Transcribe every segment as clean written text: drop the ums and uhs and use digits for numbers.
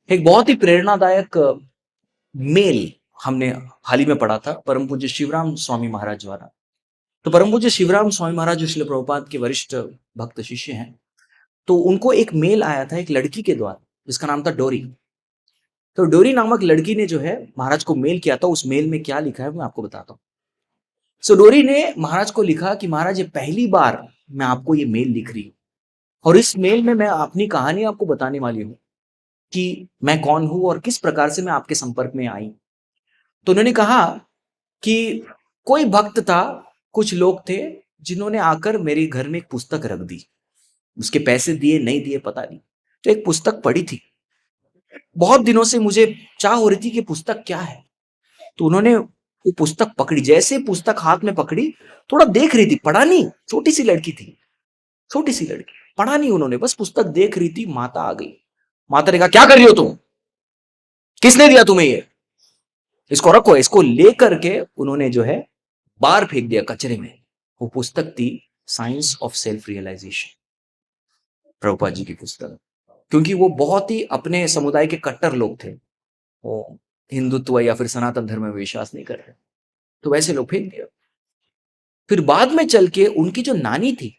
एक बहुत ही प्रेरणादायक मेल हमने हाल ही में पढ़ा था परम पूज्य शिवराम स्वामी महाराज द्वारा। तो परम पूज्य शिवराम स्वामी महाराज जो श्रील प्रभुपाद के वरिष्ठ भक्त शिष्य हैं, तो उनको एक मेल आया था एक लड़की के द्वारा जिसका नाम था डोरी। तो डोरी नामक लड़की ने जो है महाराज को मेल किया था। उस मेल में क्या लिखा है मैं आपको बताता हूँ। सो डोरी ने महाराज को लिखा कि महाराज ये पहली बार मैं आपको ये मेल लिख रही हूँ और इस मेल में मैं अपनी कहानी आपको बताने वाली हूँ कि मैं कौन हूं और किस प्रकार से मैं आपके संपर्क में आई। तो उन्होंने कहा कि कोई भक्त था, कुछ लोग थे जिन्होंने आकर मेरे घर में एक पुस्तक रख दी। उसके पैसे दिए नहीं दिए पता नहीं, तो एक पुस्तक पड़ी थी। बहुत दिनों से मुझे चाह हो रही थी कि पुस्तक क्या है। तो उन्होंने वो पुस्तक पकड़ी, जैसे पुस्तक हाथ में पकड़ी, थोड़ा देख रही थी, पढ़ा नहीं। छोटी सी लड़की थी, छोटी सी लड़की, पढ़ा नहीं उन्होंने, बस पुस्तक देख रही थी। माता आ गई। माता ने कहा क्या कर रही हो तुम, किसने दिया तुम्हें ये, इसको रखो। इसको लेकर के उन्होंने जो है बाहर फेंक दिया कचरे में। वो पुस्तक थी science of self realisation, Prabhupada ji की पुस्तक। क्योंकि वो बहुत ही अपने समुदाय के कट्टर लोग थे, वो हिंदुत्व या फिर सनातन धर्म में विश्वास नहीं कर रहे, तो वैसे लोग फेंक दिया। फिर बाद में चल के उनकी जो नानी थी,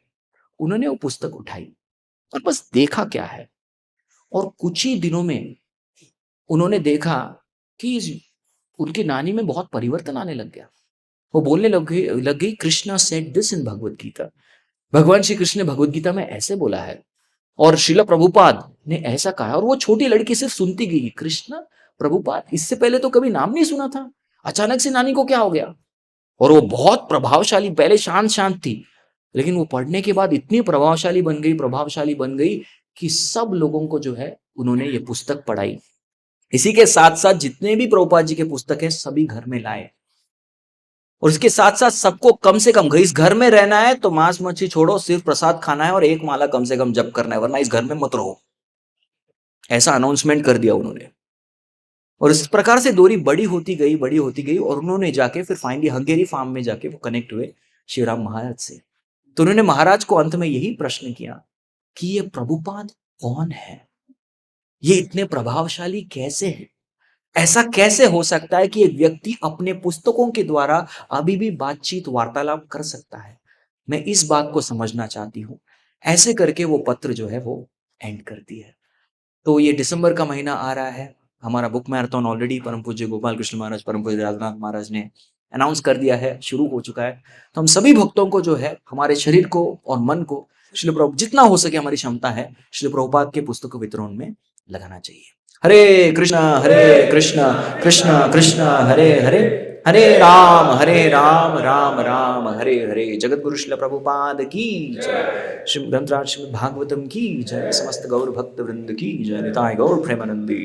उन्होंने वो पुस्तक उठाई और बस देखा क्या है, और कुछ ही दिनों में उन्होंने देखा कि उनकी नानी में बहुत परिवर्तन आने लग गया। वो बोलने लग गई Krishna said this in Bhagavad Gita. भगवान श्री कृष्ण ने भगवत गीता में ऐसे बोला है और श्रील प्रभुपाद ने ऐसा कहा। और वो छोटी लड़की सिर्फ सुनती गई, कृष्ण प्रभुपाद, इससे पहले तो कभी नाम नहीं सुना था। अचानक से नानी को क्या हो गया। और वो बहुत प्रभावशाली, पहले शांत शांत थी, लेकिन वो पढ़ने के बाद इतनी प्रभावशाली बन गई कि सब लोगों को जो है उन्होंने ये पुस्तक पढ़ाई। इसी के साथ साथ जितने भी प्रभुपाद जी के पुस्तक है सभी घर में लाए, और इसके साथ साथ सबको कम से कम इस घर में रहना है तो मांस मच्छी छोड़ो, सिर्फ प्रसाद खाना है और एक माला कम से कम जप करना है, वरना इस घर में मत रहो। ऐसा अनाउंसमेंट कर दिया उन्होंने। और इस प्रकार से दूरी बड़ी होती गई और उन्होंने जाके फिर फाइनली हंगेरी फार्म में जाके वो कनेक्ट हुए शिवराम महाराज से। तो उन्होंने महाराज को अंत में यही प्रश्न किया कि ये प्रभुपाद कौन है, ये इतने प्रभावशाली कैसे है, ऐसा कैसे हो सकता है कि एक व्यक्ति अपने पुस्तकों के द्वारा अभी भी बातचीत वार्तालाप कर सकता है। मैं इस बात को समझना चाहती हूं। ऐसे करके वो पत्र जो है वो एंड करती है। तो ये दिसंबर का महीना आ रहा है, हमारा बुक मैराथन ऑलरेडी परम पूज्य गोपाल कृष्ण महाराज, परम पूज्य राजनाथ महाराज ने अनाउंस कर दिया है, शुरू हो चुका है। तो हम सभी भक्तों को जो है हमारे शरीर को और मन को श्रील प्रभु जितना हो सके हमारी क्षमता है श्रील प्रभुपाद के पुस्तक वितरण में लगाना चाहिए। हरे कृष्ण कृष्ण कृष्ण हरे हरे, हरे राम राम राम हरे हरे। जगत गुरु श्रील प्रभुपाद की जय। श्री ग्रंथराज श्रीमद् भागवतम की जय। समस्त गौर भक्त वृंद की जय। निताय गौर प्रेमानंदी।